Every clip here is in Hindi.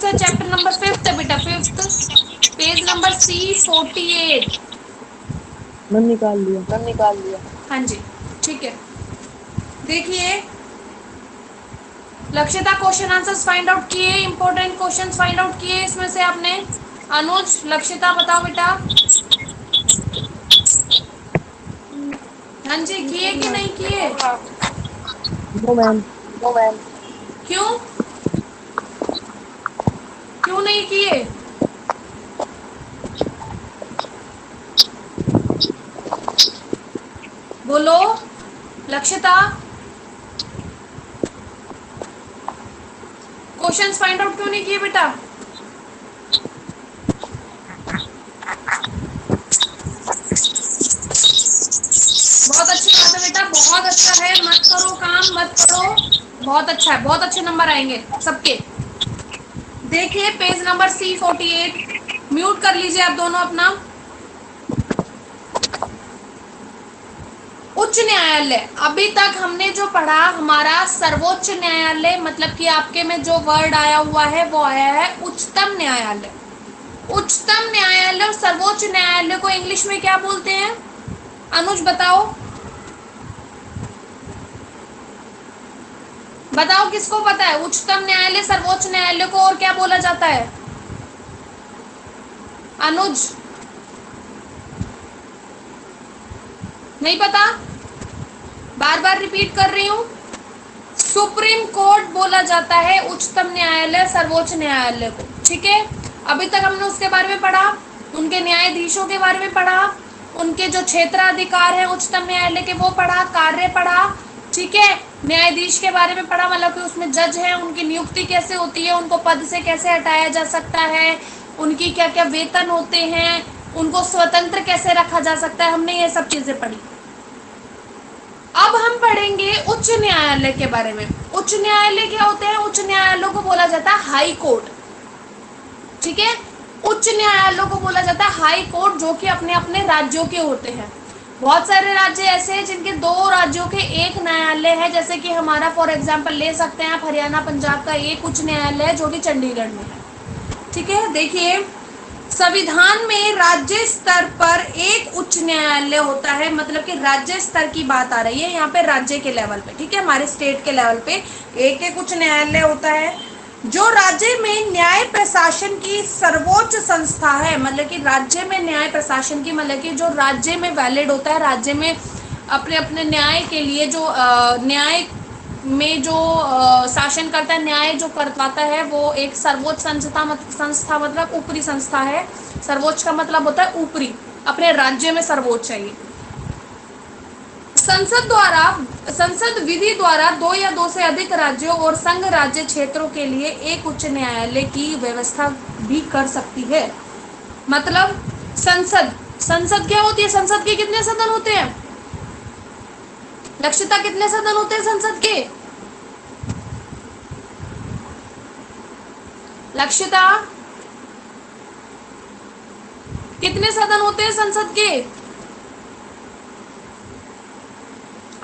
सा चैप्टर नंबर 5 है बेटा, 5, पेज नंबर C48। मैम निकाल लिया। हाँ जी, ठीक है। देखिए, लक्ष्यता क्वेश्चन आंसर्स फाइंड आउट किए, इंपॉर्टेंट क्वेश्चंस फाइंड आउट किए इसमें से आपने। अनुज, लक्ष्यता बताओ बेटा। हाँ जी, किए कि नहीं किए? No ma'am. क्यों? क्यों नहीं किए? बोलो लक्ष्यता, क्वेश्चंस फाइंड आउट क्यों नहीं किए बेटा? बहुत अच्छी बात है बेटा, बहुत अच्छा है, मत करो काम, मत करो। बहुत अच्छा है, बहुत अच्छे नंबर आएंगे सबके। देखिए पेज नंबर C48, म्यूट कर लीजिए आप दोनों अपना। उच्च न्यायालय, अभी तक हमने जो पढ़ा, हमारा सर्वोच्च न्यायालय, मतलब कि आपके में जो वर्ड आया हुआ है वो आया है उच्चतम न्यायालय। उच्चतम न्यायालय और सर्वोच्च न्यायालय को इंग्लिश में क्या बोलते हैं? अनुज बताओ, बताओ किसको पता है? उच्चतम न्यायालय, सर्वोच्च न्यायालय को और क्या बोला जाता है? अनुज, नहीं पता? बार बार रिपीट कर रही हूँ, सुप्रीम कोर्ट बोला जाता है उच्चतम न्यायालय, सर्वोच्च न्यायालय को। ठीक है, अभी तक हमने उसके बारे में पढ़ा, उनके न्यायाधीशों के बारे में पढ़ा, उनके जो क्षेत्राधिकार है उच्चतम न्यायालय के वो पढ़ा, कार्य पढ़ा। ठीक है, न्यायाधीश के बारे में पढ़ा, मतलब कि उसमें जज है, उनकी नियुक्ति कैसे होती है, उनको पद से कैसे हटाया जा सकता है, उनकी क्या क्या वेतन होते हैं, उनको स्वतंत्र कैसे रखा जा सकता है, हमने ये सब चीजें पढ़ी। अब हम पढ़ेंगे उच्च न्यायालय के बारे में। उच्च न्यायालय क्या होते हैं? उच्च न्यायालयों को बोला जाता है हाई कोर्ट। ठीक है, उच्च न्यायालयों को बोला जाता है हाई कोर्ट, जो कि अपने अपने राज्यों के होते हैं। बहुत सारे राज्य ऐसे हैं जिनके दो राज्यों के एक न्यायालय है, जैसे कि हमारा फॉर एग्जांपल ले सकते हैं आप, हरियाणा पंजाब का एक उच्च न्यायालय है जो कि चंडीगढ़ में है। ठीक है, देखिए, संविधान में राज्य स्तर पर एक उच्च न्यायालय होता है, मतलब कि राज्य स्तर की बात आ रही है यहाँ पे, राज्य के लेवल पे। ठीक है, हमारे स्टेट के लेवल पे एक एक उच्च न्यायालय होता है, जो राज्य में न्याय प्रशासन की सर्वोच्च संस्था है। मतलब कि राज्य में न्याय प्रशासन की, मतलब कि जो राज्य में वैलिड होता है, राज्य में अपने अपने न्याय के लिए जो न्याय में जो शासन करता है, न्याय जो करवाता है, वो एक सर्वोच्च संस्था मतलब ऊपरी संस्था है। सर्वोच्च का मतलब होता है ऊपरी, अपने राज्य में सर्वोच्च है ये। संसद विधि द्वारा दो या दो से अधिक राज्यों और संघ राज्य क्षेत्रों के लिए एक उच्च न्यायालय की व्यवस्था भी कर सकती है। मतलब संसद, संसद क्या होती है? संसद के कितने सदन होते हैं? लक्ष्यता, कितने सदन होते हैं संसद के? लक्ष्यता, कितने सदन होते हैं संसद के?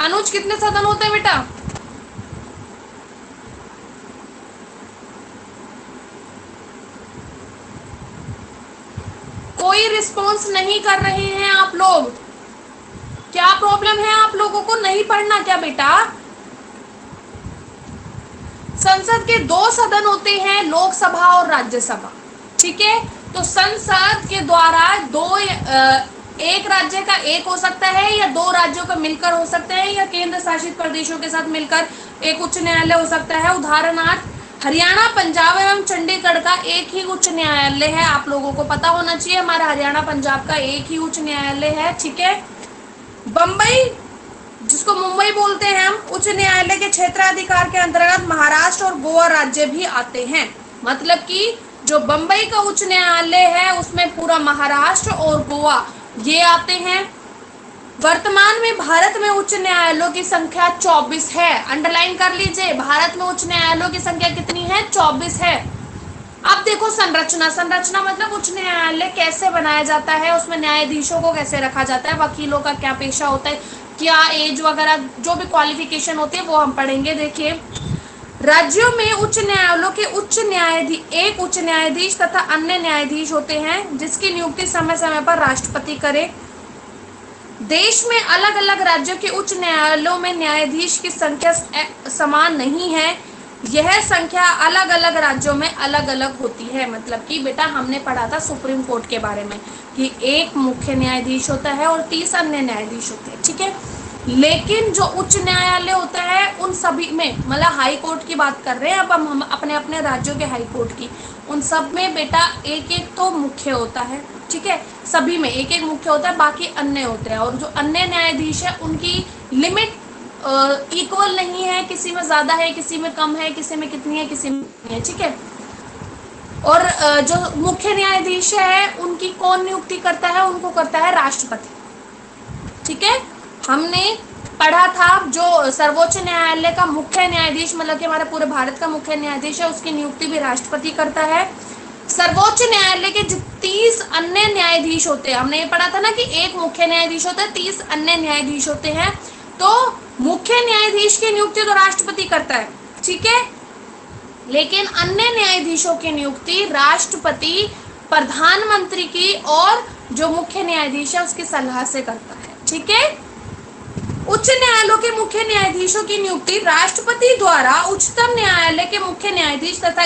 अनुज, कितने सदन होते हैं बेटा? कोई रिस्पॉन्स नहीं कर रहे हैं आप लोग। क्या प्रॉब्लम है आप लोगों को? नहीं पढ़ना क्या बेटा? संसद के दो सदन होते हैं, लोकसभा और राज्यसभा। ठीक है, तो संसद के द्वारा एक राज्य का एक हो सकता है, या दो राज्यों का मिलकर हो सकता है, या केंद्र शासित प्रदेशों के साथ मिलकर एक उच्च न्यायालय हो सकता है। उदाहरणार्थ, हरियाणा, पंजाब एवं चंडीगढ़ का एक ही उच्च न्यायालय है। आप लोगों को पता होना चाहिए, हमारा हरियाणा पंजाब का एक ही उच्च न्यायालय है। ठीक है, बम्बई, जिसको मुंबई बोलते हैं हम, उच्च न्यायालय के क्षेत्राधिकार के अंतर्गत महाराष्ट्र और गोवा राज्य भी आते हैं। मतलब कि जो बम्बई का उच्च न्यायालय है उसमें पूरा महाराष्ट्र और गोवा ये आते हैं। वर्तमान में भारत में उच्च न्यायालयों की संख्या 24 है। अंडरलाइन कर लीजिए, भारत में उच्च न्यायालयों की संख्या कितनी है? 24 है। अब देखो संरचना, संरचना मतलब उच्च न्यायालय कैसे बनाया जाता है, उसमें न्यायाधीशों को कैसे रखा जाता है, वकीलों का क्या पेशा होता है, क्या एज वगैरह जो भी क्वालिफिकेशन होती है वो हम पढ़ेंगे। देखिए, राज्यों में उच्च न्यायालयों के उच्च न्यायाधीश, एक उच्च न्यायाधीश तथा अन्य न्यायाधीश होते हैं जिसकी नियुक्ति समय समय पर राष्ट्रपति करे। देश में अलग अलग राज्यों के उच्च न्यायालयों में न्यायाधीश की संख्या समान नहीं है, यह संख्या अलग अलग राज्यों में अलग अलग होती है। मतलब कि बेटा हमने पढ़ा था सुप्रीम कोर्ट के बारे में कि एक मुख्य न्यायाधीश होता है और 30 अन्य न्यायाधीश होते हैं, ठीक है। लेकिन जो उच्च न्यायालय होता है उन सभी में, मतलब हाई कोर्ट की बात कर रहे हैं अब हम अपने अपने राज्यों के हाई कोर्ट की, उन सब में बेटा एक एक तो मुख्य होता है, ठीक है। सभी में एक एक मुख्य होता है, बाकी अन्य होते हैं। और जो अन्य न्यायाधीश है उनकी लिमिट इक्वल नहीं है, किसी में ज्यादा है, किसी में कम है, किसी में कितनी है, किसी में नहीं है, ठीक है। और जो मुख्य न्यायाधीश है उनकी कौन नियुक्ति करता है, उनको करता है राष्ट्रपति, ठीक है। हमने पढ़ा था जो सर्वोच्च न्यायालय का मुख्य न्यायाधीश, मतलब कि हमारे पूरे भारत का मुख्य न्यायाधीश है, उसकी नियुक्ति भी राष्ट्रपति करता है। सर्वोच्च न्यायालय के 30 अन्य न्यायाधीश होते हैं, हमने ये पढ़ा था ना कि एक मुख्य न्यायाधीश होता है, 30 अन्य न्यायाधीश होते हैं। तो मुख्य न्यायाधीश की नियुक्ति तो राष्ट्रपति करता है, ठीक है, लेकिन अन्य न्यायाधीशों की नियुक्ति राष्ट्रपति प्रधानमंत्री की और जो मुख्य न्यायाधीश है उसकी सलाह से करता है, ठीक है। उच्च न्यायालयों के मुख्य न्यायाधीशों की नियुक्ति राष्ट्रपति द्वारा उच्चतम न्यायालय के मुख्य न्यायाधीश तथा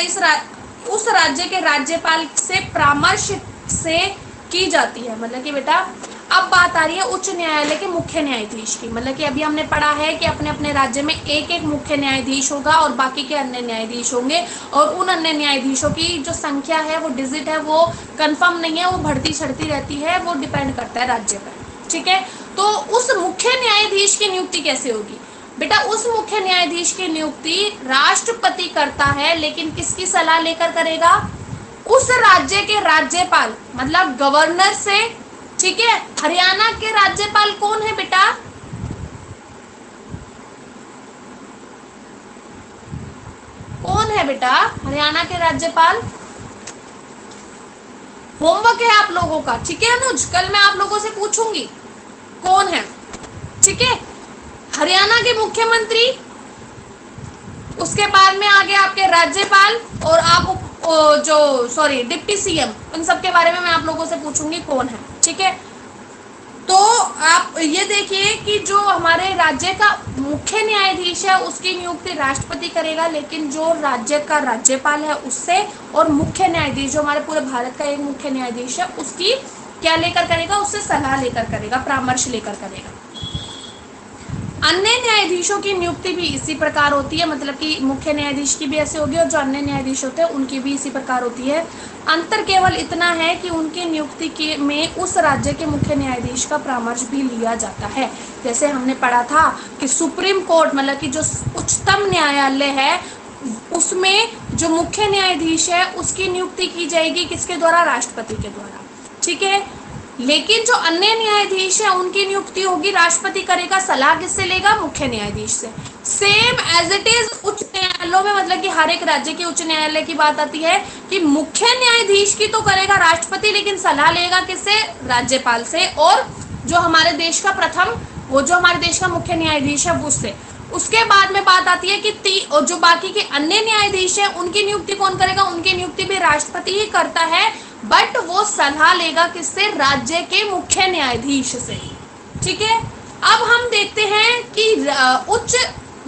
उस राज्य के राज्यपाल से परामर्श से की जाती है। मतलब कि बेटा अब बात आ रही है उच्च न्यायालय के मुख्य न्यायाधीश की। मतलब कि अभी हमने पढ़ा है कि अपने अपने राज्य में एक एक मुख्य न्यायाधीश होगा और बाकी के अन्य न्यायाधीश होंगे, और उन अन्य न्यायाधीशों की जो संख्या है, वो डिजिट है, वो कंफर्म नहीं है, वो बढ़ती चढ़ती रहती है, वो डिपेंड करता है राज्य पर, ठीक है। तो उस मुख्य न्यायाधीश की नियुक्ति कैसे होगी बेटा? उस मुख्य न्यायाधीश की नियुक्ति राष्ट्रपति करता है, लेकिन किसकी सलाह लेकर करेगा? उस राज्य के राज्यपाल, मतलब गवर्नर से, ठीक है। हरियाणा के राज्यपाल कौन है बेटा? कौन है बेटा हरियाणा के राज्यपाल? होमवर्क है आप लोगों का, ठीक है अनुज, कल मैं आप लोगों से पूछूंगी कौन है, ठीक है। हरियाणा के मुख्यमंत्री, उसके बाद में आगे आपके राज्यपाल, और आप डिप्टी सीएम, उन सब के बारे में मैं आप लोगों से पूछूंगी कौन है, ठीक है। तो आप ये देखिए कि जो हमारे राज्य का मुख्य न्यायाधीश है उसकी नियुक्ति राष्ट्रपति करेगा, लेकिन जो राज्य का राज्यपाल है उससे, और मुख्य न्यायाधीश जो हमारे पूरे भारत का एक मुख्य न्यायाधीश है उसकी क्या लेकर करेगा? उससे सलाह लेकर करेगा, परामर्श लेकर करेगा। अन्य न्यायाधीशों की नियुक्ति भी इसी प्रकार होती है, मतलब कि मुख्य न्यायाधीश की भी ऐसे होगी और जो अन्य न्यायाधीश होते हैं उनकी भी इसी प्रकार होती है। अंतर केवल इतना है कि उनकी नियुक्ति के में उस राज्य के मुख्य न्यायाधीश का परामर्श भी लिया जाता है। जैसे हमने पढ़ा था कि सुप्रीम कोर्ट, मतलब कि जो उच्चतम न्यायालय है, उसमें जो मुख्य न्यायाधीश है उसकी नियुक्ति की जाएगी किसके द्वारा? राष्ट्रपति के द्वारा, ठीक है। लेकिन जो अन्य न्यायाधीश है उनकी नियुक्ति होगी, राष्ट्रपति करेगा, सलाह किससे लेगा? मुख्य न्यायाधीश से। सेम एज इट इज उच्च न्यायालयों में, मतलब कि हर एक राज्य के उच्च न्यायालय की बात आती है कि मुख्य न्यायाधीश की तो करेगा राष्ट्रपति, लेकिन सलाह लेगा किससे? राज्यपाल से, और जो हमारे देश का प्रथम, वो जो हमारे देश का मुख्य न्यायाधीश है उससे। उसके बाद में बात आती है कि और जो बाकी के अन्य न्यायाधीश है उनकी नियुक्ति कौन करेगा? उनकी नियुक्ति भी राष्ट्रपति ही करता है, बट वो सलाह लेगा किससे? राज्य के मुख्य न्यायाधीश से, ठीक है। अब हम देखते हैं कि उच्च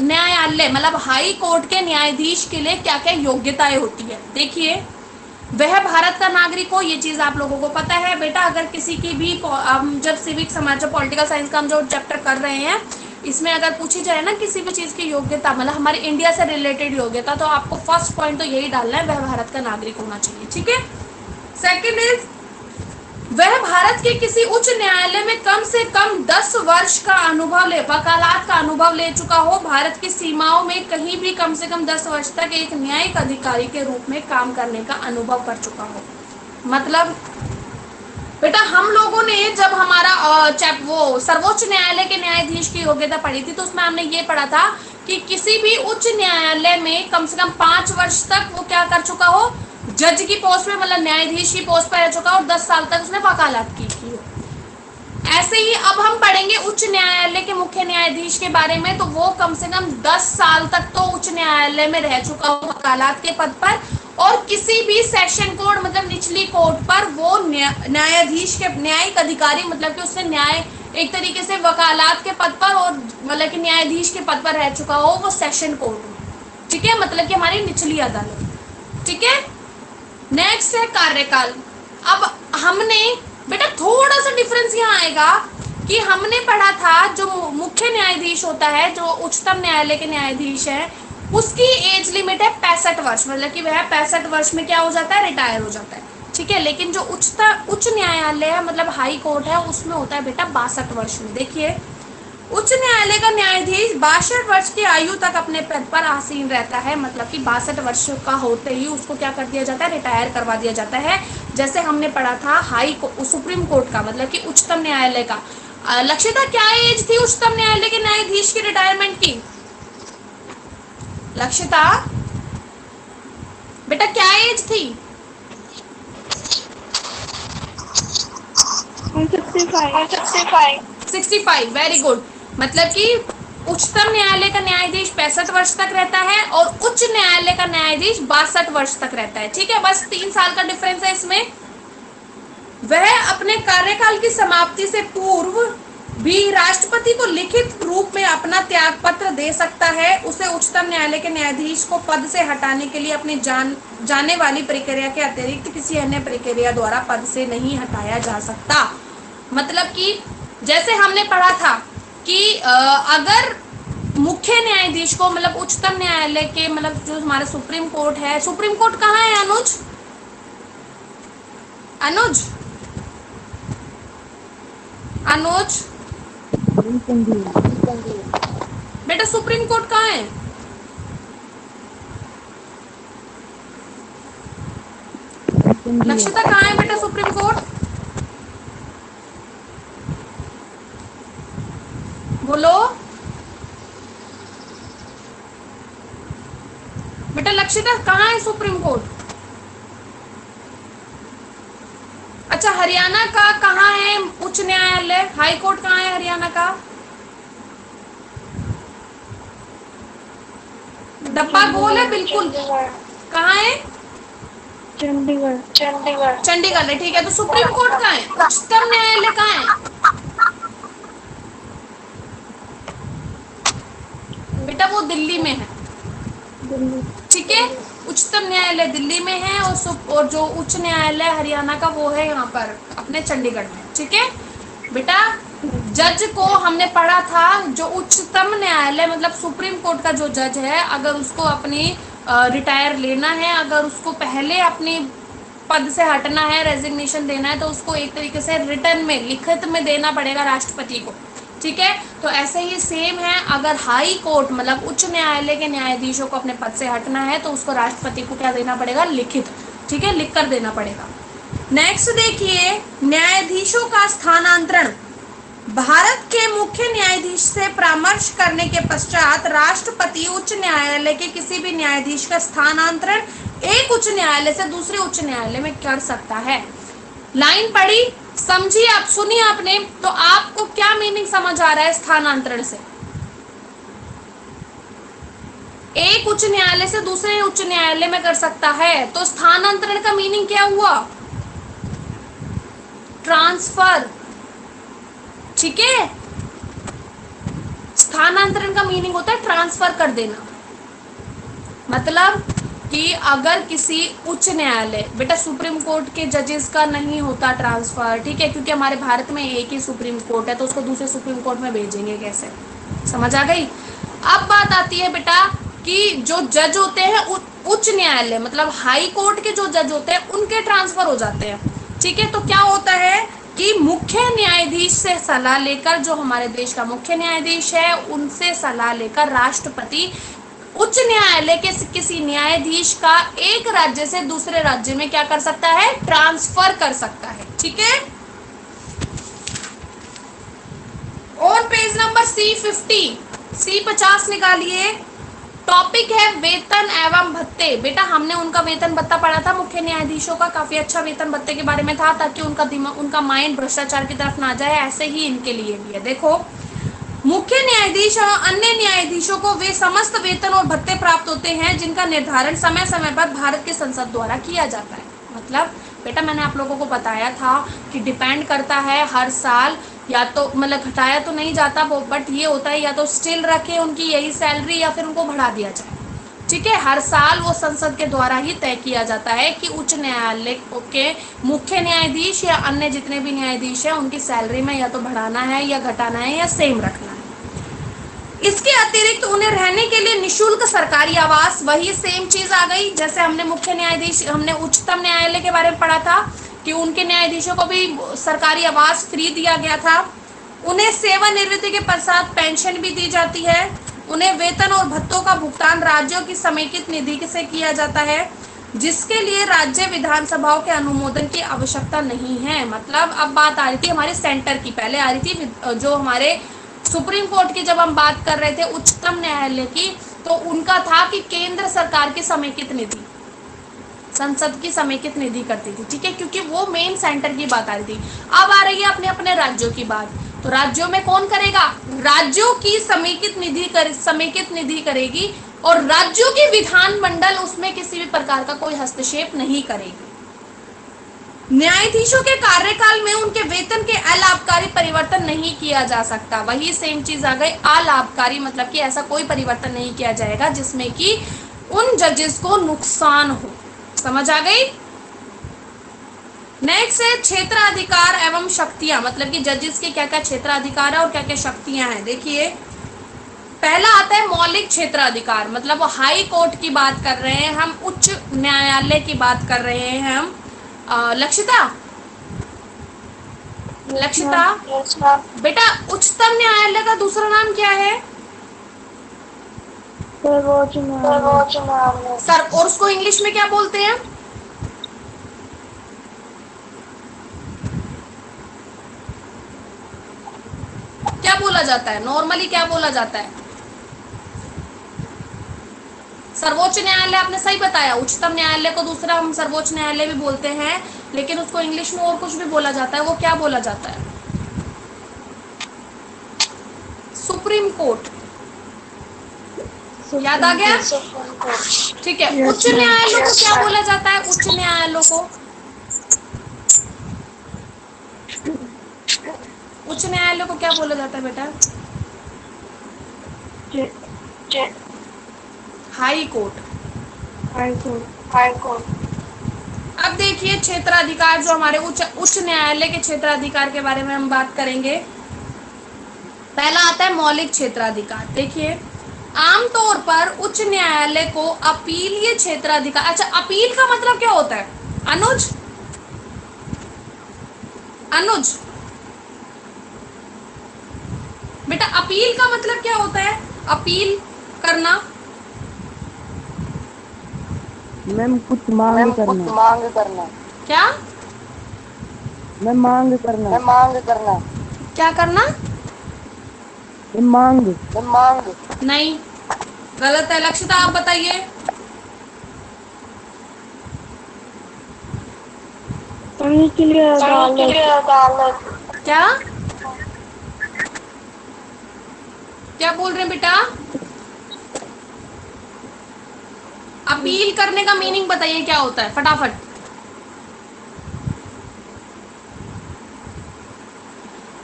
न्यायालय, मतलब हाई कोर्ट के न्यायाधीश के लिए क्या क्या योग्यताएं होती है। देखिए, वह भारत का नागरिक हो, ये चीज आप लोगों को पता है बेटा। अगर किसी की भी जब सिविक समाज पॉलिटिकल साइंस का हम जो चैप्टर कर रहे हैं, इसमें अगर पूछी जाए ना किसी भी चीज की योग्यता, मतलब हमारे इंडिया से रिलेटेड योग्यता, तो आपको फर्स्ट पॉइंट तो यही डालना है, वह भारत का नागरिक होना चाहिए, ठीक है। सेकंड इज, वह भारत के किसी उच्च न्यायालय में कम से कम 10 वर्ष का अनुभव वकालत का अनुभव ले चुका हो, भारत की सीमाओं में कहीं भी कम से कम 10 वर्ष तक एक न्यायिक अधिकारी के रूप में काम करने का अनुभव कर चुका हो। मतलब बेटा हम लोगों ने जब हमारा वो सर्वोच्च न्यायालय के न्यायाधीश की योग्यता पढ़ी थी, तो उसमें हमने ये पढ़ा था कि किसी भी उच्च न्यायालय में कम से कम 5 वर्ष तक वो क्या कर चुका हो? जज की पोस्ट पे, मतलब न्यायाधीश की पोस्ट पे रह चुका, और 10 साल तक उसने वकालत की हो। ऐसे ही अब हम पढ़ेंगे उच्च न्यायालय के मुख्य न्यायाधीश के बारे में। तो वो कम से कम 10 साल तक तो उच्च न्यायालय में रह चुका हो वकालत के पद पर, और किसी भी सेशन कोर्ट मतलब निचली कोर्ट पर वो न्यायाधीश के न्यायिक अधिकारी, मतलब कि उसने न्याय एक तरीके से वकालत के पद पर और मतलब कि न्यायाधीश के पद पर रह चुका हो वो सेशन कोर्ट में, ठीक है, मतलब कि हमारी निचली अदालत, ठीक है। नेक्स्ट है कार्यकाल। अब हमने बेटा थोड़ा सा डिफरेंस यहाँ आएगा कि हमने पढ़ा था जो मुख्य न्यायाधीश होता है, जो उच्चतम न्यायालय के न्यायाधीश है, उसकी एज लिमिट है 65 वर्ष, मतलब कि वह 65 वर्ष में क्या हो जाता है, रिटायर हो जाता है, ठीक है। लेकिन जो उच्च न्यायालय है मतलब हाई कोर्ट है, उसमें होता है बेटा 62 वर्ष में। देखिए उच्च न्यायालय का न्यायाधीश 62 वर्ष की आयु तक अपने पद पर आसीन रहता है, मतलब कि 62 वर्ष का होते ही उसको क्या कर दिया जाता है, रिटायर करवा दिया जाता है। जैसे हमने पढ़ा था सुप्रीम कोर्ट का, मतलब कि उच्चतम न्यायालय का। लक्षिता क्या एज थी उच्चतम न्यायालय के न्यायाधीश की रिटायरमेंट की? लक्षिता बेटा क्या एज थी? 65। Very good. मतलब कि उच्चतम न्यायालय का न्यायाधीश 65 वर्ष तक रहता है और उच्च न्यायालय का न्यायाधीश 62 वर्ष तक रहता है, ठीक है। बस 3 साल का डिफरेंस है इसमें। वह अपने कार्यकाल की समाप्ति से पूर्व भी राष्ट्रपति को लिखित रूप में अपना त्याग पत्र दे सकता है। उसे उच्चतम न्यायालय के न्यायाधीश को पद से हटाने के लिए अपनी जाने वाली प्रक्रिया के अतिरिक्त किसी अन्य प्रक्रिया द्वारा पद से नहीं हटाया जा सकता। मतलब कि जैसे हमने पढ़ा था कि अगर मुख्य न्यायाधीश को मतलब उच्चतम न्यायालय के मतलब जो हमारा सुप्रीम कोर्ट है, सुप्रीम कोर्ट कहाँ है अनुज? अनुज अनुज बेटा सुप्रीम कोर्ट कहाँ है? लक्षिता कहाँ है बेटा सुप्रीम कोर्ट? बोलो बेटा, लक्षिता कहाँ है सुप्रीम कोर्ट? अच्छा हरियाणा का कहाँ है उच्च न्यायालय, हाई कोर्ट कहाँ है हरियाणा का? डब्बा गोल है बिल्कुल। कहाँ है? चंडीगढ़ है, ठीक है। तो सुप्रीम कोर्ट कहाँ है? उच्चतम न्यायालय कहाँ है बेटा? वो दिल्ली में है, ठीक है। उच्चतम न्यायालय दिल्ली में है और जो उच्च न्यायालय हरियाणा का वो है यहाँ पर अपने चंडीगढ़ में, ठीक है बेटा। जज को हमने पढ़ा था जो उच्चतम न्यायालय मतलब सुप्रीम कोर्ट का जो जज है, अगर उसको अपनी रिटायर लेना है, अगर उसको पहले अपनी पद से हटना है, रेजिग्नेशन देना है, तो उसको एक तरीके से रिटर्न में लिखित में देना पड़ेगा राष्ट्रपति को, ठीक है। तो ऐसे ही सेम है, अगर हाई कोर्ट मतलब उच्च न्यायालय के न्यायाधीशों को अपने पद से हटना है तो उसको राष्ट्रपति को क्या देना पड़ेगा, लिखित, ठीक है, लिख कर देना पड़ेगा। नेक्स्ट देखिए न्यायाधीशों का स्थानांतरण। भारत के मुख्य न्यायाधीश से परामर्श करने के पश्चात राष्ट्रपति उच्च न्यायालय के किसी भी न्यायाधीश का स्थानांतरण एक उच्च न्यायालय से दूसरे उच्च न्यायालय में कर सकता है। लाइन पढ़ी, समझी आप, सुनी आपने, तो आपको क्या मीनिंग समझ आ रहा है स्थानांतरण से? एक उच्च न्यायालय से दूसरे उच्च न्यायालय में कर सकता है, तो स्थानांतरण का मीनिंग क्या हुआ? ट्रांसफर, ठीक है। स्थानांतरण का मीनिंग होता है ट्रांसफर कर देना। मतलब कि अगर किसी उच्च न्यायालय, बेटा सुप्रीम कोर्ट के जजेस का नहीं होता ट्रांसफर, ठीक है, क्योंकि हमारे भारत में एक ही सुप्रीम कोर्ट है, तो उसको दूसरे सुप्रीम कोर्ट में भेजेंगे कैसे? समझ आ गई। अब बात आती है बेटा कि जो जज होते हैं उच्च न्यायालय मतलब हाई कोर्ट के जो जज होते हैं उनके ट्रांसफर हो जाते हैं, ठीक है। तो क्या होता है कि मुख्य न्यायाधीश से सलाह लेकर, जो हमारे देश का मुख्य न्यायाधीश है उनसे सलाह लेकर राष्ट्रपति उच्च न्यायालय के किसी न्यायाधीश का एक राज्य से दूसरे राज्य में क्या कर सकता है, ट्रांसफर कर सकता है, ठीक है। और पेज नंबर C50 निकालिए। टॉपिक है वेतन एवं भत्ते। बेटा हमने उनका वेतन भत्ता पढ़ा था, मुख्य न्यायाधीशों का काफी अच्छा वेतन भत्ते के बारे में था, ताकि उनका दिमाग, उनका माइंड भ्रष्टाचार की तरफ ना जाए। ऐसे ही इनके लिए भी है। देखो, मुख्य न्यायाधीश और अन्य न्यायाधीशों को वे समस्त वेतन और भत्ते प्राप्त होते हैं जिनका निर्धारण समय समय पर भारत की संसद द्वारा किया जाता है। मतलब बेटा मैंने आप लोगों को बताया था कि डिपेंड करता है हर साल, या तो मतलब घटाया तो नहीं जाता वो, बट ये होता है या तो स्टिल रखे उनकी यही सैलरी या फिर उनको बढ़ा दिया जाए। ठीक है, हर साल वो संसद के द्वारा ही तय किया जाता है कि उच्च न्यायालय के मुख्य न्यायाधीश या अन्य जितने भी न्यायाधीश हैं उनकी सैलरी में या तो बढ़ाना है या घटाना है या सेम रखना है। इसके अतिरिक्त उन्हें रहने के लिए निशुल्क सरकारी आवास, वही सेम चीज आ गई जैसे हमने मुख्य न्यायाधीश, हमने उच्चतम न्यायालय के बारे में पढ़ा था कि उनके न्यायाधीशों को भी सरकारी आवास फ्री दिया गया था। उन्हें सेवानिवृत्ति के पश्चात पेंशन भी दी जाती है। उन्हें वेतन और भत्तों का भुगतान राज्यों की समेकित निधि से किया जाता है, जिसके लिए राज्य विधानसभाओं के अनुमोदन की आवश्यकता नहीं है। मतलब अब बात आ रही थी हमारे सेंटर की, पहले आ रही थी जो हमारे सुप्रीम कोर्ट की, जब हम बात कर रहे थे उच्चतम न्यायालय की, तो उनका था कि केंद्र सरकार की समेकित निधि, संसद की समेकित निधि करती थी। ठीक है, क्योंकि वो मेन सेंटर की बात आ रही थी। अब आ रही है अपने अपने राज्यों की बात। तो राज्यों में कौन करेगा? राज्यों की समेकित निधि करेगी, और राज्यों की विधानमंडल उसमें किसी भी प्रकार का कोई हस्तक्षेप नहीं करेगी। न्यायाधीशों के कार्यकाल में उनके वेतन के अलाभकारी परिवर्तन नहीं किया जा सकता। वही सेम चीज आ गई, अलाभकारी मतलब कि ऐसा कोई परिवर्तन नहीं किया जाएगा जिसमें कि उन जजेस को नुकसान हो। समझ आ गई? नेक्स्ट है क्षेत्राधिकार एवं शक्तियां, मतलब कि जजेस के क्या क्या क्षेत्राधिकार है और क्या क्या शक्तियां हैं। देखिए, पहला आता है मौलिक क्षेत्राधिकार, मतलब वो हाई कोर्ट की बात कर रहे हैं हम, उच्च न्यायालय की बात कर रहे हैं हम। लक्षिता, लक्षिता बेटा, उच्चतम न्यायालय का दूसरा नाम क्या है? सर्वोच्च न्यायालय। सर, और उसको इंग्लिश में क्या बोलते हैं? क्या बोला जाता है नॉर्मली, क्या बोला जाता है? सर्वोच्च न्यायालय आपने सही बताया। उच्चतम न्यायालय को दूसरा हम सर्वोच्च न्यायालय भी बोलते हैं, लेकिन उसको इंग्लिश में और कुछ भी बोला जाता है। वो क्या बोला जाता है? Supreme court. याद आ गया? ठीक है। उच्च न्यायालय को क्या बोला जाता है? उच्च न्यायालय को, उच्च न्यायालय को क्या बोला जाता है बेटा? High court. High court. High court. अब देखिए क्षेत्राधिकार, जो हमारे उच्च न्यायालय के क्षेत्राधिकार के बारे में हम बात करेंगे। पहला आता है मौलिक क्षेत्राधिकार। देखिए, आमतौर पर उच्च न्यायालय को अपीलीय क्षेत्राधिकार, अच्छा अपील का मतलब क्या होता है? अनुज, अनुज बेटा, अपील का मतलब क्या होता है? अपील करना। मैम कुछ मांग करना। क्या? मैं मांग करना। क्या करना? मांग। नहीं, गलत है। लक्षिता आप बताइए। निचली अदालत। क्या क्या बोल रहे हैं बेटा? अपील करने का मीनिंग बताइए क्या होता है, फटाफट।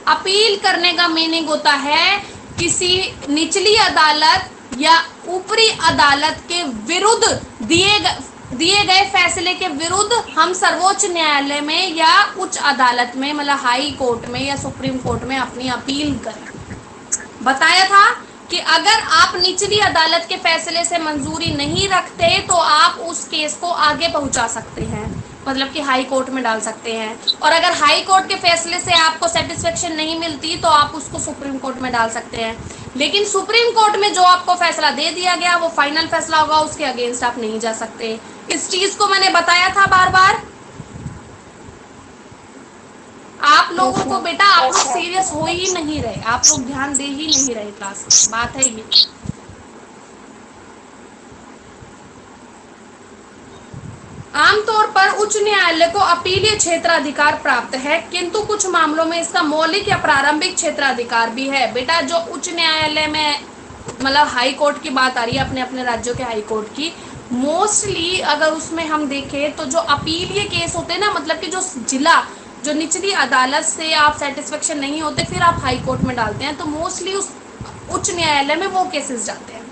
अपील करने का मीनिंग होता है किसी निचली अदालत या ऊपरी अदालत के विरुद्ध दिए गए फैसले के विरुद्ध हम सर्वोच्च न्यायालय में या उच्च अदालत में, मतलब हाई कोर्ट में या सुप्रीम कोर्ट में अपनी अपील करें। बताया था कि अगर आप निचली अदालत के फैसले से मंजूरी नहीं रखते तो आप उस केस को आगे पहुंचा सकते हैं, मतलब कि हाई कोर्ट में डाल सकते हैं। और अगर हाई कोर्ट के फैसले से आपको सेटिस्फेक्शन नहीं मिलती तो आप उसको सुप्रीम कोर्ट में डाल सकते हैं। लेकिन सुप्रीम कोर्ट में जो आपको फैसला दे दिया गया वो फाइनल फैसला होगा, उसके अगेंस्ट आप नहीं जा सकते। इस चीज को मैंने बताया था बार बार। आप लोगों को बेटा, आप लोग सीरियस हो ही नहीं रहे, आप लोग ध्यान दे ही नहीं रहे क्लास में, बात है ये। न्यायालय को अपीलीय क्षेत्राधिकार प्राप्त है, किंतु कुछ मामलों में इसका मौलिक या प्रारंभिक क्षेत्राधिकार भी है। बेटा जो उच्च न्यायालय में मतलब हाई कोर्ट की बात आ रही है, अपने अपने राज्यों के हाई कोर्ट की, मोस्टली अगर उसमें हम देखें तो जो अपीलीय केस होते हैं ना, मतलब कि जो निचली अदालत से आप सेटिस्फेक्शन नहीं होते फिर आप हाई कोर्ट में डालते हैं, तो मोस्टली उस उच्च न्यायालय में वो केसेस जाते हैं।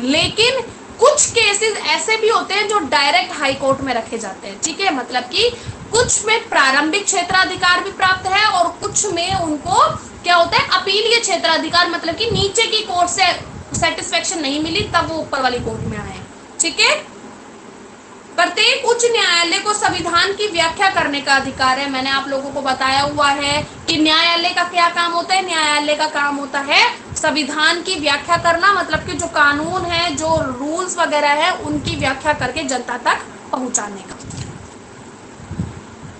लेकिन कुछ केसेस ऐसे भी होते हैं जो डायरेक्ट हाई कोर्ट में रखे जाते हैं, ठीक है। मतलब कि कुछ में प्रारंभिक क्षेत्राधिकार भी प्राप्त है और कुछ में उनको क्या होता है, अपीलीय क्षेत्राधिकार, मतलब कि नीचे की कोर्ट से सेटिस्फेक्शन नहीं मिली तब वो ऊपर वाली कोर्ट में आए, ठीक है। प्रत्येक उच्च न्यायालय को संविधान की व्याख्या करने का अधिकार है। मैंने आप लोगों को बताया हुआ है कि न्यायालय का क्या काम होता है। न्यायालय का काम होता है संविधान की व्याख्या करना, मतलब कि जो कानून है, जो रूल्स वगैरह है, उनकी व्याख्या करके जनता तक पहुंचाने का।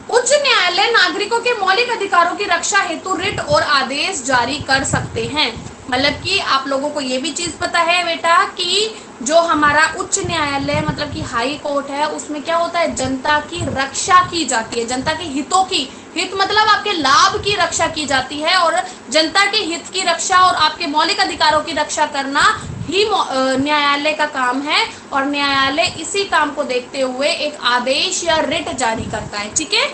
उच्च न्यायालय नागरिकों के मौलिक अधिकारों की रक्षा हेतु रिट और आदेश जारी कर सकते हैं। मतलब कि आप लोगों को ये भी चीज पता है बेटा कि जो हमारा उच्च न्यायालय मतलब कि हाई कोर्ट है, उसमें क्या होता है, जनता की रक्षा की जाती है, जनता के हितों की, हित मतलब आपके लाभ की रक्षा की जाती है, और जनता के हित की रक्षा और आपके मौलिक अधिकारों की रक्षा करना ही न्यायालय का काम है। और न्यायालय इसी काम को देखते हुए एक आदेश या रिट जारी करता है, ठीक है।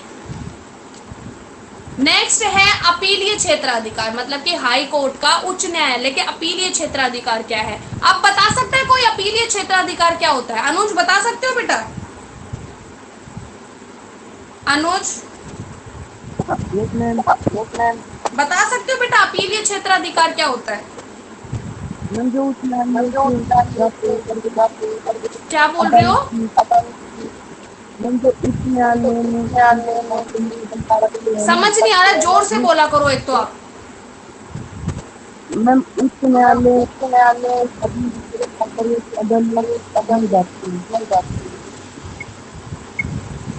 नेक्स्ट है अपीलीय क्षेत्राधिकार, मतलब कि हाई कोर्ट का उच्च न्यायालय के अपीलीय क्षेत्राधिकार क्या है। आप बता सकते हैं कोई अपीलीय क्षेत्राधिकार क्या होता है? अनुज बता सकते हो बेटा? अनुज बता सकते हो बेटा अपीलीय क्षेत्राधिकार क्या होता है? क्या बोल रहे हो? समझ नहीं आ रहा, जोर से बोला करो एक तो आप। मैम उच्च न्यायालय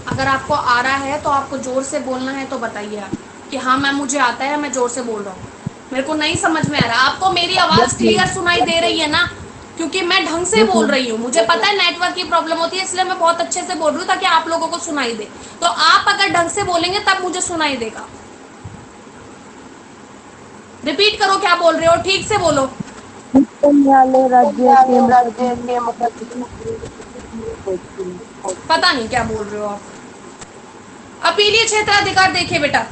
अगर आपको आ रहा है तो आपको जोर से बोलना है तो बताइए आप कि हाँ मैम मुझे आता है, मैं जोर से बोल रहा हूँ। मेरे को नहीं समझ में आ रहा। आपको मेरी आवाज क्लियर सुनाई दे रही है ना? क्योंकि मैं ढंग से बोल रही हूँ, मुझे पता है नेटवर्क की प्रॉब्लम होती है, इसलिए मैं बहुत अच्छे से बोल रही हूँ ताकि आप लोगों को सुनाई दे। तो आप अगर ढंग से बोलेंगे तब मुझे सुनाई देगा। रिपीट करो क्या बोल रहे हो, ठीक से बोलो। न्यायालय राज्य के पता नहीं क्या बोल रहे हो आप। अपीलीय क्षेत्राधिकार देखिए बेटा,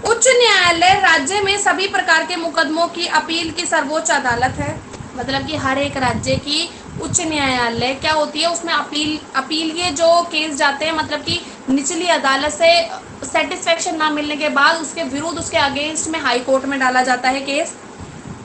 उच्च न्यायालय राज्य में सभी प्रकार के मुकदमों की अपील की सर्वोच्च अदालत है। मतलब कि हर एक राज्य की उच्च न्यायालय क्या होती है, उसमें अपील के जो केस जाते हैं, मतलब कि निचली अदालत से सेटिस्फेक्शन ना मिलने के बाद उसके विरुद्ध, उसके अगेंस्ट में हाई कोर्ट में डाला जाता है केस।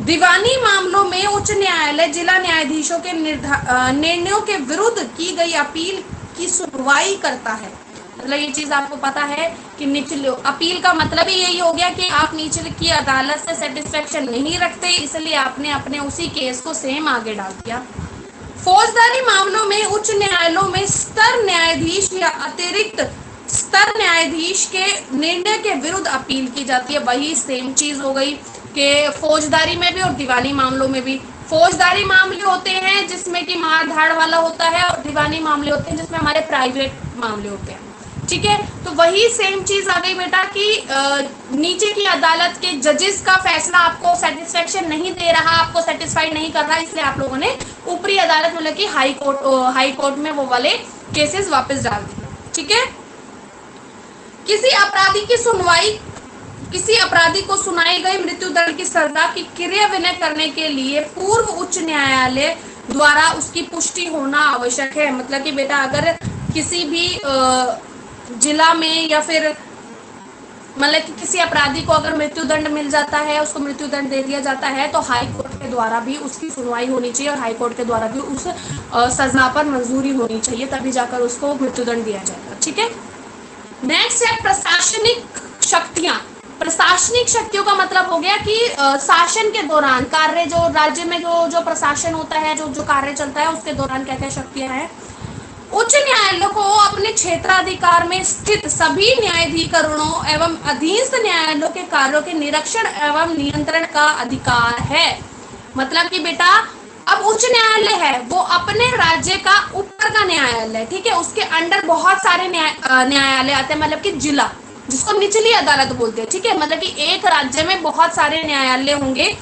दीवानी मामलों में उच्च न्यायालय जिला न्यायाधीशों के निर्णयों के विरुद्ध की गई अपील की सुनवाई करता है। मतलब ये चीज आपको पता है कि निचले अपील का मतलब ही यही हो गया कि आप नीचे की अदालत से सेटिस्फेक्शन नहीं रखते, इसलिए आपने अपने उसी केस को सेम आगे डाल दिया। फौजदारी मामलों में उच्च न्यायालयों में स्तर न्यायाधीश या अतिरिक्त स्तर न्यायाधीश के निर्णय के विरुद्ध अपील की जाती है। वही सेम चीज हो गई कि फौजदारी में भी और दीवानी मामलों में भी। फौजदारी मामले होते हैं जिसमें कि मार धाड़ वाला होता है, और दीवानी मामले होते हैं जिसमें हमारे प्राइवेट मामले होते हैं, ठीक है। तो वही सेम चीज आ गई बेटा कि नीचे की अदालत के जजेस का फैसला आपको सेटिस्फेक्शन नहीं दे रहा, आपको सेटिस्फाइड नहीं कर रहा, इसलिए आप लोगों ने ऊपरी अदालत मतलब कि हाई कोर्ट में वो वाले केसेस वापस डाल दिए, ठीक है। किसी अपराधी को सुनाई गई मृत्युदंड की सजा की क्रियान्वयन करने के लिए पूर्व उच्च न्यायालय द्वारा उसकी पुष्टि होना आवश्यक है। मतलब कि बेटा अगर किसी भी जिला में या फिर मतलब कि किसी अपराधी को अगर मृत्युदंड मिल जाता है, उसको मृत्युदंड दे दिया जाता है, तो हाई कोर्ट के द्वारा भी उसकी सुनवाई होनी चाहिए और हाई कोर्ट के द्वारा भी उस सजा पर मंजूरी होनी चाहिए, तभी जाकर उसको मृत्युदंड दिया जाएगा, ठीक है। नेक्स्ट है प्रशासनिक शक्तियां। प्रशासनिक शक्तियों का मतलब हो गया कि शासन के दौरान कार्य, जो राज्य में जो प्रशासन होता है, जो कार्य चलता है, उसके दौरान क्या क्या शक्तियां हैं। उच्च न्यायालय को अपने क्षेत्राधिकार में स्थित सभी न्यायाधिकरणों एवं अधीनस्थ न्यायालयों के कार्यों के निरीक्षण एवं नियंत्रण का अधिकार है। मतलब कि बेटा अब उच्च न्यायालय है वो अपने राज्य का ऊपर का न्यायालय, ठीक है, उसके अंडर बहुत सारे न्यायालय आते हैं, मतलब कि जिला, जिसको निचली अदालत बोलते हैं, ठीक है, मतलब कि एक राज्य में बहुत सारे न्यायालय होंगे,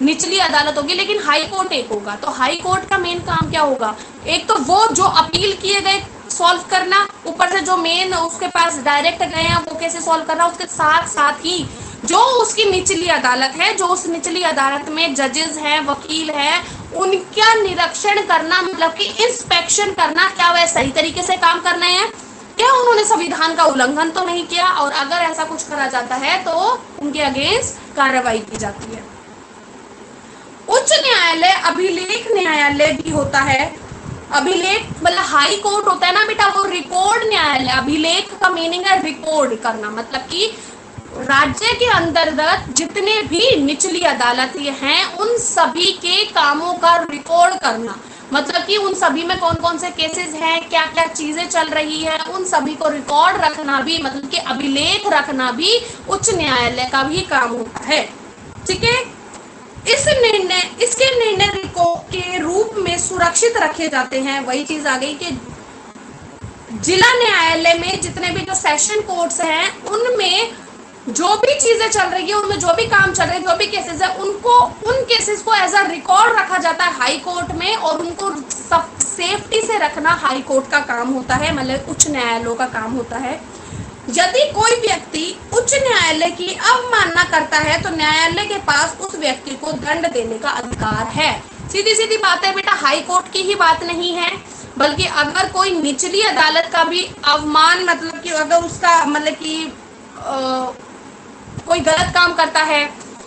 निचली अदालत होगी, लेकिन हाई कोर्ट एक होगा। तो हाई कोर्ट का मेन काम क्या होगा, एक तो वो जो अपील किए गए सॉल्व करना, ऊपर से जो मेन उसके पास डायरेक्ट गए हैं वो कैसे सॉल्व करना, उसके साथ साथ ही जो उसकी निचली अदालत है, जो उस निचली अदालत में जजेस हैं, वकील हैं, उनका निरीक्षण करना, मतलब कि इंस्पेक्शन करना, क्या वह सही तरीके से काम कर रहे हैं, क्या उन्होंने संविधान का उल्लंघन तो नहीं किया, और अगर ऐसा कुछ करा जाता है तो उनके अगेंस्ट कार्रवाई की जाती है। उच्च न्यायालय अभिलेख न्यायालय भी होता है। अभिलेख मतलब हाई कोर्ट होता है ना बेटा, वो रिकॉर्ड न्यायालय। अभिलेख का मीनिंग है रिकॉर्ड करना, मतलब कि राज्य के अंतर्गत जितने भी निचली अदालतें हैं उन सभी के कामों का रिकॉर्ड करना, मतलब कि उन सभी में कौन कौन से केसेस हैं, क्या क्या चीजें चल रही है, उन सभी को रिकॉर्ड रखना भी, मतलब कि अभिलेख रखना भी उच्च न्यायालय का भी काम होता है, ठीक है। इसके निर्णय के रूप में सुरक्षित रखे जाते हैं। वही चीज आ गई कि जिला न्यायालय में जितने भी जो सेशन कोर्ट्स हैं उनमें जो भी चीजें चल रही है, उनमें जो भी काम चल रहे हैं, जो भी केसेस है, उनको उन केसेस को एज अ रिकॉर्ड रखा जाता है हाई कोर्ट में, और उनको सब सेफ्टी से रखना हाई कोर्ट का काम होता है, मतलब उच्च न्यायालयों का काम होता है। यदि कोई व्यक्ति उच्च न्यायालय की अवमानना करता है तो न्यायालय के पास उस व्यक्ति को दंड देने का अधिकार है। सीधी सीधी बात है बेटा, हाई कोर्ट की ही बात नहीं है, बल्कि अगर कोई निचली अदालत का भी अवमान, मतलब कि अगर उसका मतलब कि कोई गलत काम करता है,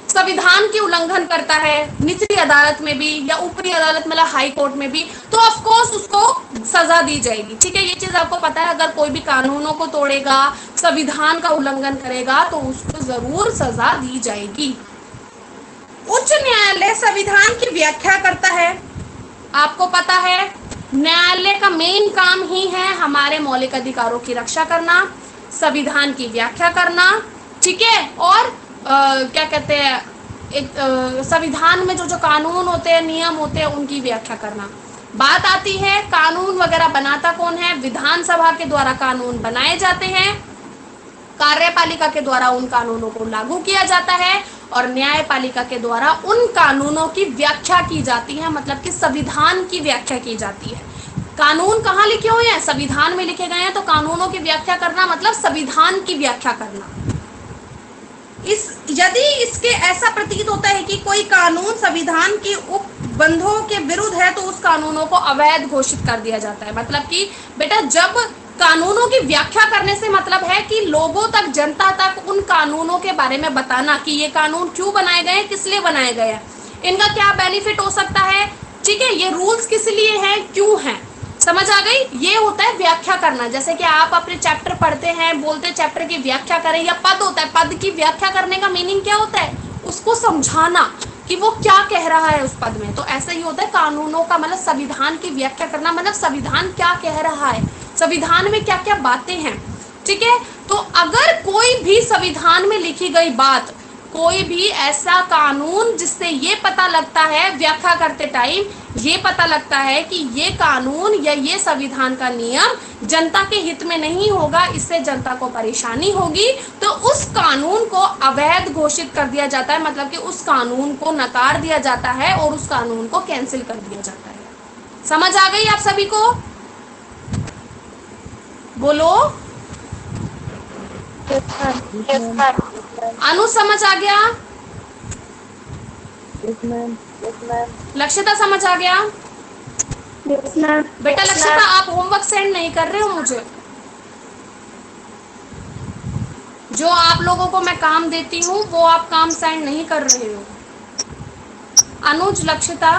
संविधान की उल्लंघन करता है, निचली अदालत में भी या ऊपरी अदालत मतलब हाई कोर्ट में भी, तो ऑफ कोर्स उसको सजा दी जाएगी, ठीक है। ये चीज आपको पता है, अगर कोई भी कानूनों को तोड़ेगा, संविधान का उल्लंघन करेगा तो उसको जरूर सजा दी जाएगी। उच्च न्यायालय संविधान की व्याख्या करता है। आपको पता है न्यायालय का मेन काम ही है हमारे मौलिक अधिकारों की रक्षा करना, संविधान की व्याख्या करना, ठीक है, और क्या कहते हैं, एक संविधान में जो जो कानून होते हैं, नियम होते हैं, उनकी व्याख्या करना। बात आती है कानून वगैरह बनाता कौन है, विधानसभा के द्वारा कानून बनाए जाते हैं, कार्यपालिका के द्वारा उन कानूनों को लागू किया जाता है, और न्यायपालिका के द्वारा उन कानूनों की व्याख्या की जाती है, मतलब कि संविधान की व्याख्या की जाती है। कानून कहाँ लिखे हुए हैं, संविधान में लिखे गए हैं, तो कानूनों की व्याख्या करना मतलब संविधान की व्याख्या करना। यदि इसके ऐसा प्रतीत होता है कि कोई कानून संविधान के उपबंधों के विरुद्ध है तो उस कानूनों को अवैध घोषित कर दिया जाता है। मतलब कि बेटा जब कानूनों की व्याख्या करने से मतलब है कि लोगों तक, जनता तक उन कानूनों के बारे में बताना कि ये कानून क्यों बनाए गए, किस लिए बनाए गए हैं, इनका क्या बेनिफिट हो सकता है, ठीक है, ये रूल्स किस लिए हैं, क्यों हैं, समझ आ गई। ये होता है व्याख्या करना। जैसे कि आप अपने चैप्टर पढ़ते हैं, बोलते चैप्टर की व्याख्या करें, या पद होता है, पद की व्याख्या करने का मीनिंग क्या होता है, उसको समझाना कि वो क्या कह रहा है उस पद में। तो ऐसा ही होता है कानूनों का मतलब संविधान की व्याख्या करना, मतलब संविधान क्या कह रहा है, संविधान में क्या क्या बातें हैं, ठीक है। तो अगर कोई भी संविधान में लिखी गई बात, कोई भी ऐसा कानून जिससे ये पता लगता है, व्याख्या करते टाइम ये पता लगता है कि ये कानून या ये संविधान का नियम जनता के हित में नहीं होगा, इससे जनता को परेशानी होगी, तो उस कानून को अवैध घोषित कर दिया जाता है, मतलब कि उस कानून को नकार दिया जाता है और उस कानून को कैंसिल कर दिया जाता है। समझ आ गई आप सभी को, बोलो। अनु समझ आ गया, लक्षिता समझ आ गया, बेटा लक्षिता आप होमवर्क सेंड नहीं कर रहे हो मुझे, जो आप लोगों को मैं काम देती हूँ वो आप काम सेंड नहीं कर रहे हो। अनुज, लक्षिता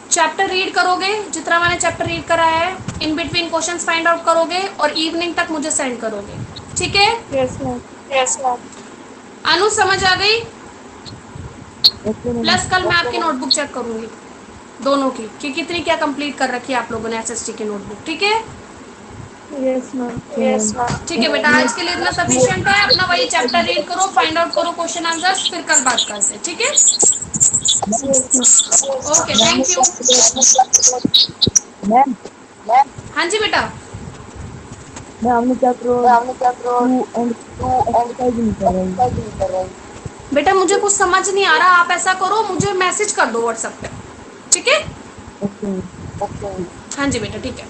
चैप्टर रीड करोगे, जितना मैंने चैप्टर रीड करा है, in between questions find out करोगे और इवनिंग तक मुझे सेंड करोगे, ठीक है। Yes ma'am, yes ma'am. Anuj समझ आ गई, प्लस कल मैं आपकी नोटबुक चेक करूंगी दोनों की कि कितनी क्या कंप्लीट कर रखी है आप लोगों ने एसएसटी की नोटबुक, ठीक है। Yes ma'am, yes ma'am. ठीक है बेटा, आज के लिए इतना सफिशिएंट है। अपना वही चैप्टर रीड करो, फाइंड आउट करो क्वेश्चन आंसर्स, फिर कल बात करते हैं, ठीक है। Okay, thank you. मैम हाँ जी बेटा। मैम हमने चैप्टर 2 एंड एक्सरसाइज नहीं कर रही। बेटा मुझे कुछ समझ नहीं आ रहा, आप ऐसा करो मुझे मैसेज कर दो व्हाट्सएप पे, ठीक है? ओके। हाँ जी बेटा, ठीक है।